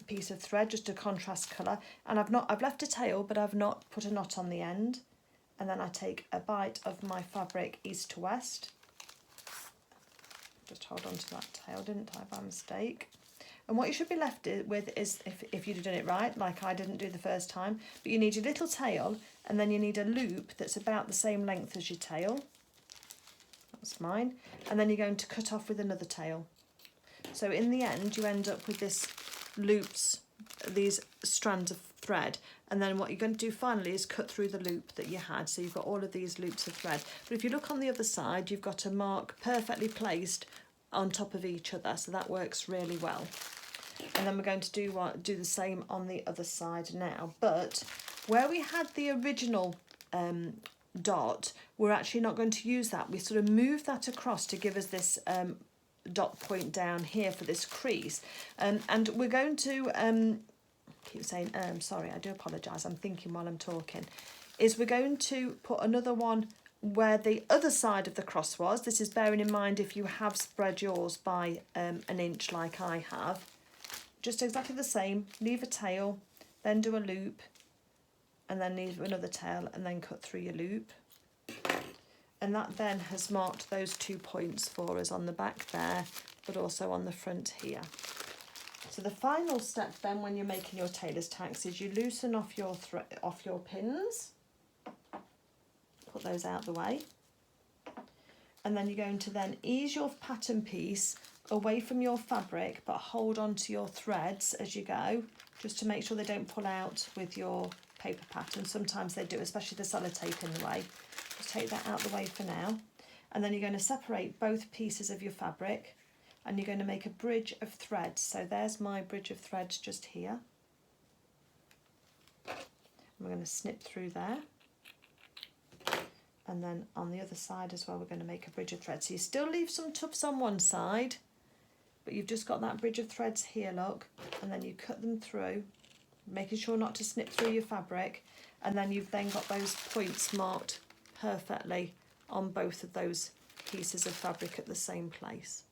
Speaker 1: piece of thread, just a contrast colour, and I've left a tail, but I've not put a knot on the end. And then I take a bite of my fabric east to west, just hold on to that tail, didn't I, by mistake. And what you should be left with is, if you'd have done it right, like I didn't do the first time, but you need your little tail, and then you need a loop that's about the same length as your tail. That's mine. And then you're going to cut off with another tail. So in the end, you end up with this loops, these strands of thread, and then what you're going to do finally is cut through the loop that you had, so you've got all of these loops of thread. But if you look on the other side, you've got a mark perfectly placed on top of each other, so that works really well. And then we're going to do the same on the other side now, but where we had the original dot, we're actually not going to use that. We sort of move that across to give us this dot point down here for this crease, and we're going to keep saying sorry, I do apologise, I'm thinking while I'm talking, is we're going to put another one where the other side of the cross was. This is bearing in mind if you have spread yours by an inch like I have. Just exactly the same, leave a tail, then do a loop, and then leave another tail, and then cut through your loop. And that then has marked those 2 points for us on the back there, but also on the front here. So the final step then when you're making your tailor's tacks is you loosen off your pins, put those out the way, and then you're going to then ease your pattern piece away from your fabric, but hold on to your threads as you go, just to make sure they don't pull out with your paper pattern. Sometimes they do, especially the sellotape in the way. Just take that out the way for now, and then you're going to separate both pieces of your fabric, and you're going to make a bridge of threads. So there's my bridge of threads just here. We're going to snip through there, and then on the other side as well we're going to make a bridge of threads. So you still leave some tufts on one side, but you've just got that bridge of threads here, look, and then you cut them through, making sure not to snip through your fabric, and then you've then got those points marked perfectly on both of those pieces of fabric at the same place.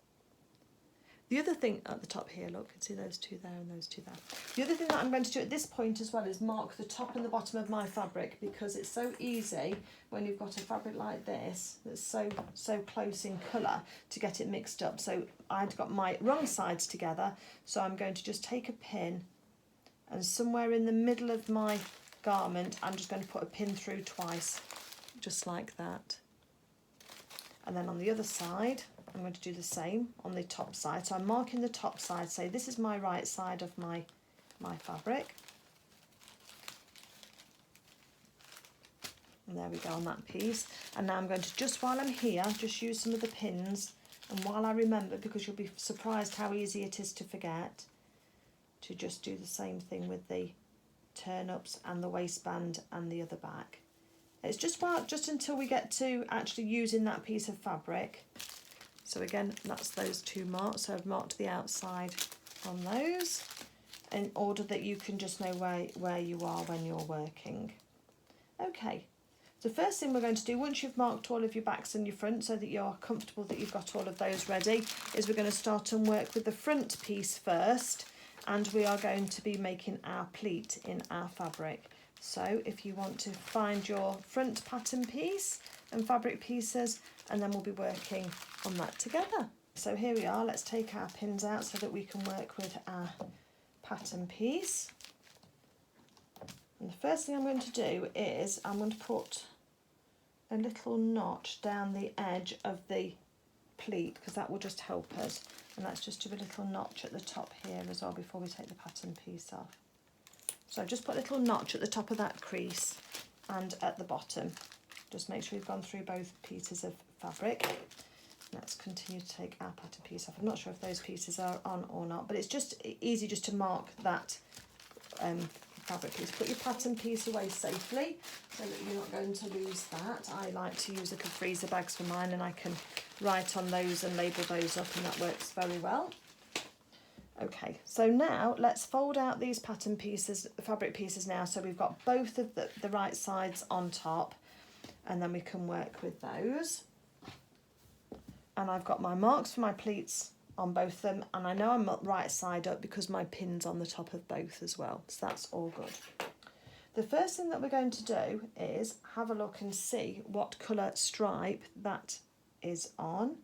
Speaker 1: The other thing at the top here, look, you can see those two there and those two there. The other thing that I'm going to do at this point as well is mark the top and the bottom of my fabric, because it's so easy when you've got a fabric like this that's so close in colour to get it mixed up. So I'd got my wrong sides together, so I'm going to just take a pin, and somewhere in the middle of my garment I'm just going to put a pin through twice, just like that. And then on the other side I'm going to do the same on the top side. So I'm marking the top side, say this is my right side of my fabric. And there we go on that piece. And now I'm going to, just while I'm here, just use some of the pins, and while I remember, because you'll be surprised how easy it is to forget, to just do the same thing with the turn-ups and the waistband and the other back. It's just until we get to actually using that piece of fabric. So again, that's those two marks. So I've marked the outside on those in order that you can just know where you are when you're working. Okay, the first thing we're going to do, once you've marked all of your backs and your front so that you're comfortable that you've got all of those ready, is we're going to start and work with the front piece first, and we are going to be making our pleat in our fabric. So if you want to find your front pattern piece and fabric pieces, and then we'll be working on that together. So here we are, let's take our pins out so that we can work with our pattern piece. And the first thing I'm going to do is I'm going to put a little notch down the edge of the pleat, because that will just help us. And let's just do a little notch at the top here as well before we take the pattern piece off. So just put a little notch at the top of that crease and at the bottom. Just make sure you've gone through both pieces of fabric. Let's continue to take our pattern piece off. I'm not sure if those pieces are on or not, but it's just easy just to mark that fabric piece. Put your pattern piece away safely so that you're not going to lose that. I like to use little freezer bags for mine, and I can write on those and label those up, and that works very well. Okay, so now let's fold out these pattern pieces, the fabric pieces now, so we've got both of the right sides on top, and then we can work with those. And I've got my marks for my pleats on both of them, and I know I'm right side up because my pin's on the top of both as well, so that's all good. The first thing that we're going to do is have a look and see what colour stripe that is on,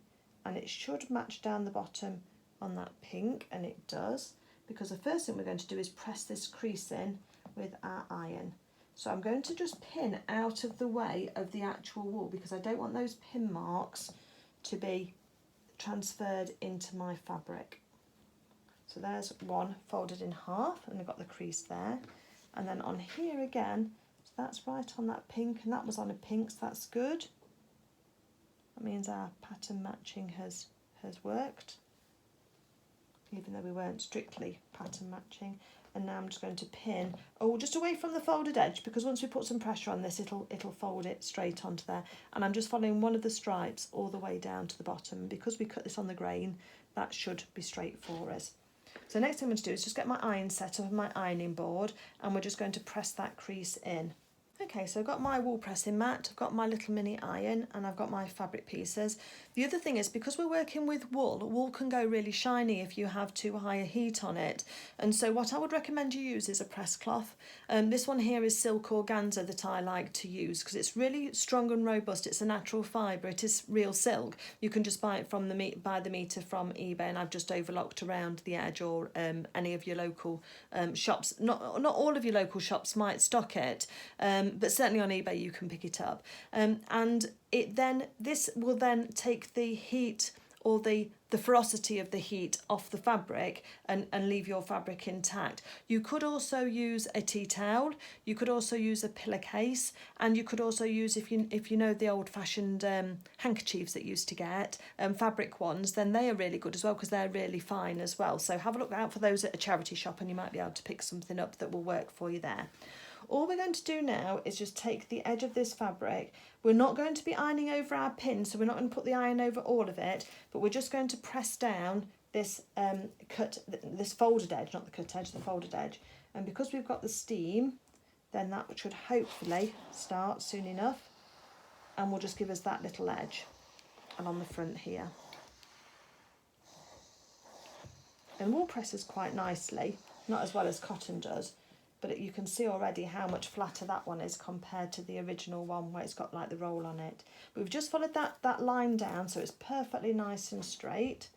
Speaker 1: and it should match down the bottom on that pink, and it does, because the first thing we're going to do is press this crease in with our iron. So I'm going to just pin out of the way of the actual wool, because I don't want those pin marks to be transferred into my fabric. So there's one folded in half, and I've got the crease there, and then on here again, so that's right on that pink, and that was on a pink, so that's good. That means our pattern matching has worked, even though we weren't strictly pattern matching. And now I'm just going to pin, just away from the folded edge, because once we put some pressure on this, it'll fold it straight onto there. And I'm just following one of the stripes all the way down to the bottom. Because we cut this on the grain, that should be straight for us. So next thing I'm going to do is just get my iron set up on my ironing board, and we're just going to press that crease in. Okay, so I've got my wool pressing mat, I've got my little mini iron, and I've got my fabric pieces. The other thing is, because we're working with wool can go really shiny if you have too high a heat on it. And so what I would recommend you use is a press cloth. This one here is silk organza that I like to use, because it's really strong and robust. It's a natural fibre, it is real silk. You can just buy it from buy the meter from eBay, and I've just overlocked around the edge, or any of your local shops. Not all of your local shops might stock it, but certainly on eBay you can pick it up, and this will then take the heat, or the ferocity of the heat off the fabric, and leave your fabric intact. You could also use a tea towel, you could also use a pillowcase, and you could also use, if you know the old-fashioned handkerchiefs that used to get, fabric ones, then they are really good as well, because they're really fine as well. So have a look out for those at a charity shop, and you might be able to pick something up that will work for you there. All we're going to do now is just take the edge of this fabric. We're not going to be ironing over our pin, so we're not going to put the iron over all of it, but we're just going to press down this this folded edge, not the cut edge, the folded edge. And because we've got the steam, then that should hopefully start soon enough, and will just give us that little edge. And on the front here. And wool presses quite nicely, not as well as cotton does, but you can see already how much flatter that one is compared to the original one where it's got like the roll on it. But we've just followed that line down so it's perfectly nice and straight.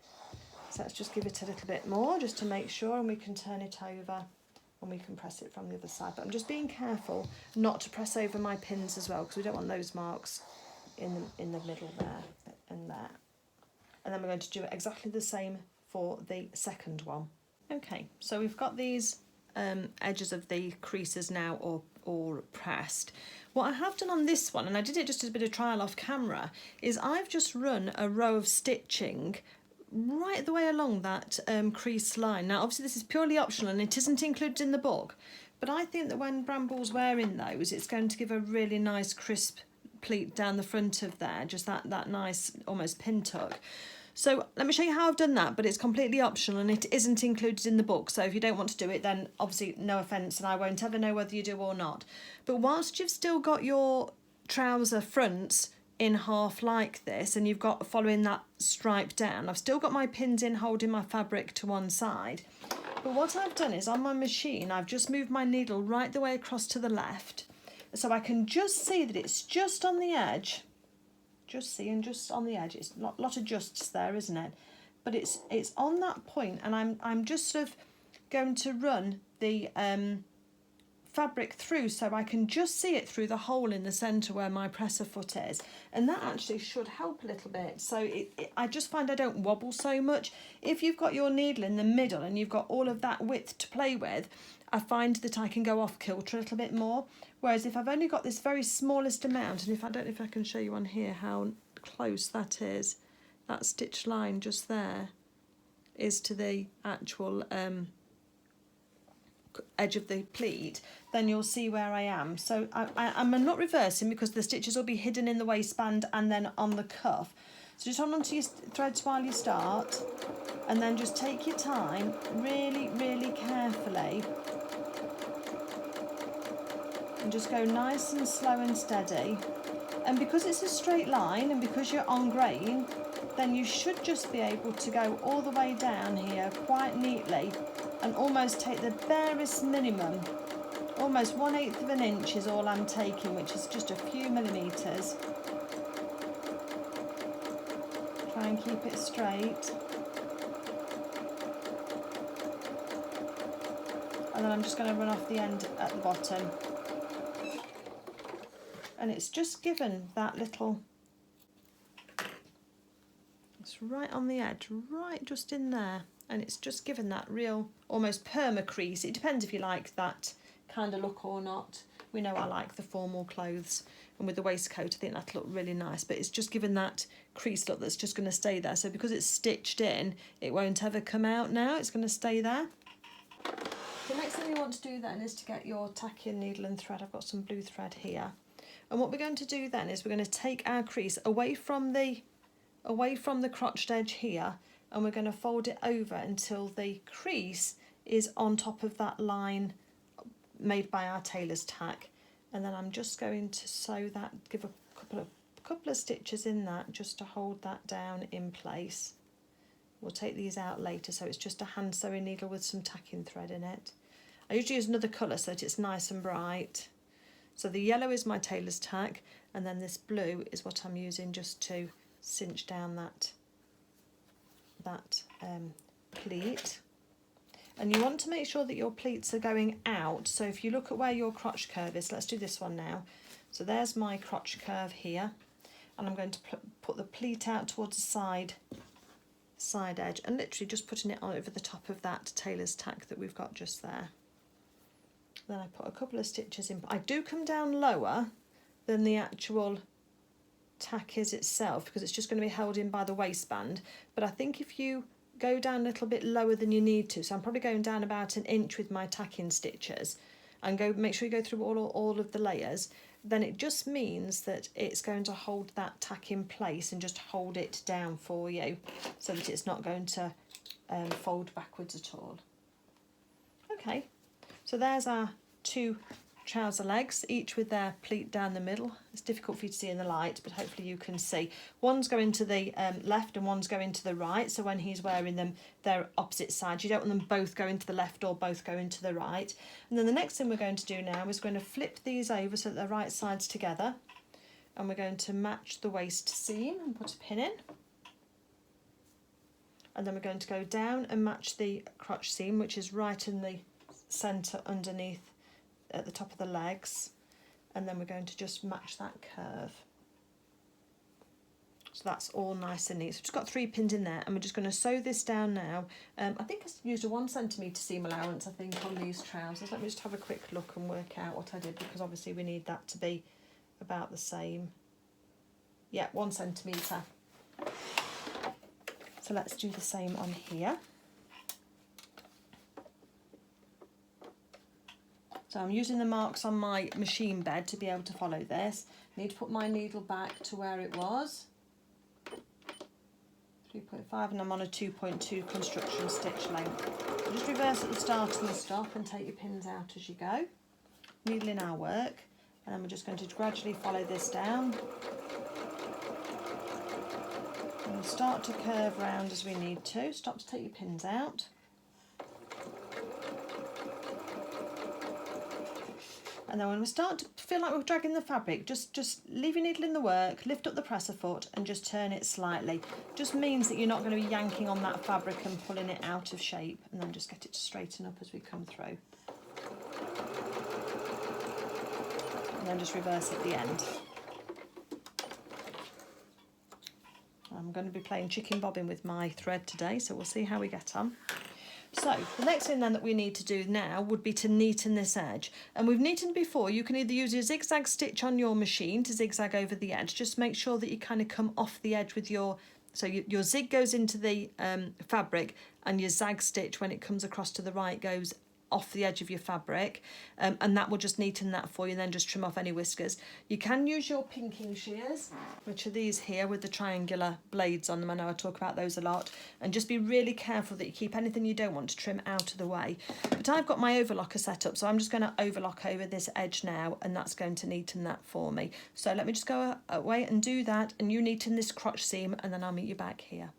Speaker 1: So let's just give it a little bit more just to make sure, and we can turn it over and we can press it from the other side. But I'm just being careful not to press over my pins as well because we don't want those marks in the middle there and there. And then we're going to do exactly the same for the second one. Okay, so we've got these edges of the creases now or pressed. What I have done on this one, and I did it just as a bit of trial off camera, is I've just run a row of stitching right the way along that crease line. Now obviously this is purely optional and it isn't included in the book, but I think that when Bramble's wearing those, it's going to give a really nice crisp pleat down the front of there, just that nice almost pin tuck. So let me show you how I've done that, but it's completely optional and it isn't included in the book. So if you don't want to do it, then obviously no offence and I won't ever know whether you do or not. But whilst you've still got your trouser fronts in half like this and you've got following that stripe down, I've still got my pins in holding my fabric to one side. But what I've done is on my machine, I've just moved my needle right the way across to the left. So I can just see that it's just on the edge. Just see, and just on the edge, it's a lot of justs there, isn't it? But it's on that point, and I'm just sort of going to run the fabric through so I can just see it through the hole in the centre where my presser foot is, and that actually should help a little bit. So I just find I don't wobble so much. If you've got your needle in the middle and you've got all of that width to play with, I find that I can go off kilter a little bit more. Whereas if I've only got this very smallest amount, and if I don't know if I can show you on here how close that is, that stitch line just there is to the actual edge of the pleat, then you'll see where I am. So I'm not reversing because the stitches will be hidden in the waistband and then on the cuff. So just hold on to your threads while you start, and then just take your time really, really carefully. And just go nice and slow and steady. And because it's a straight line and because you're on grain, then you should just be able to go all the way down here quite neatly and almost take the barest minimum. Almost 1/8 of an inch is all I'm taking, which is just a few millimetres. Try and keep it straight. And then I'm just going to run off the end at the bottom. And it's just given that little, it's right on the edge, right just in there, and it's just given that real almost perma crease. It depends if you like that kind of look or not. We know I like the formal clothes, and with the waistcoat I think that'll look really nice, but it's just given that crease look that's just going to stay there. So because it's stitched in, it won't ever come out now, it's going to stay there. The next thing you want to do then is to get your tacking needle and thread. I've got some blue thread here. And what we're going to do then is we're going to take our crease away from the crotched edge here, and we're going to fold it over until the crease is on top of that line made by our tailor's tack. And then I'm just going to sew that, give a couple of stitches in that just to hold that down in place. We'll take these out later, so it's just a hand sewing needle with some tacking thread in it. I usually use another colour so that it's nice and bright. So the yellow is my tailor's tack, and then this blue is what I'm using just to cinch down that pleat. And you want to make sure that your pleats are going out. So if you look at where your crotch curve is, let's do this one now. So there's my crotch curve here, and I'm going to put the pleat out towards the side edge, and literally just putting it on over the top of that tailor's tack that we've got just there. Then I put a couple of stitches in. I do come down lower than the actual tack is itself because it's just going to be held in by the waistband, but I think if you go down a little bit lower than you need to, so I'm probably going down about 1 inch with my tacking stitches, and make sure you go through all of the layers, then it just means that it's going to hold that tack in place and just hold it down for you so that it's not going to fold backwards at all. Okay, so there's our two trouser legs, each with their pleat down the middle. It's difficult for you to see in the light, but hopefully you can see. One's going to the left and one's going to the right, so when he's wearing them, they're opposite sides. You don't want them both going to the left or both going to the right. And then the next thing we're going to do now is we're going to flip these over so that they're right sides together, and we're going to match the waist seam and put a pin in. And then we're going to go down and match the crotch seam, which is right in the centre underneath at the top of the legs, and then we're going to just match that curve. So that's all nice and neat. So we've just got 3 pins in there, and we're just going to sew this down now. I think I used a 1 centimetre seam allowance, I think, on these trousers. Let me just have a quick look and work out what I did, because obviously we need that to be about the same. Yeah, 1 centimetre. So let's do the same on here. So I'm using the marks on my machine bed to be able to follow this. I need to put my needle back to where it was. 3.5, and I'm on a 2.2 construction stitch length. Just reverse at the start and the stop and take your pins out as you go. Needle in our work, and then we're just going to gradually follow this down. And we'll start to curve round as we need to. Stop to take your pins out. And then when we start to feel like we're dragging the fabric, just leave your needle in the work, lift up the presser foot and just turn it slightly. Just means that you're not going to be yanking on that fabric and pulling it out of shape, and then just get it to straighten up as we come through. And then just reverse at the end. I'm going to be playing chicken bobbing with my thread today, so we'll see how we get on. So the next thing then that we need to do now would be to neaten this edge. And we've neatened before. You can either use your zigzag stitch on your machine to zigzag over the edge. Just make sure that you kind of come off the edge with your, so your zig goes into the fabric, and your zag stitch when it comes across to the right goes off the edge of your fabric, and that will just neaten that for you, and then just trim off any whiskers. You can use your pinking shears, which are these here with the triangular blades on them. I know I talk about those a lot, and just be really careful that you keep anything you don't want to trim out of the way. But I've got my overlocker set up, so I'm just going to overlock over this edge now, and that's going to neaten that for me. So let me just go away and do that, and you neaten this crotch seam, and then I'll meet you back here.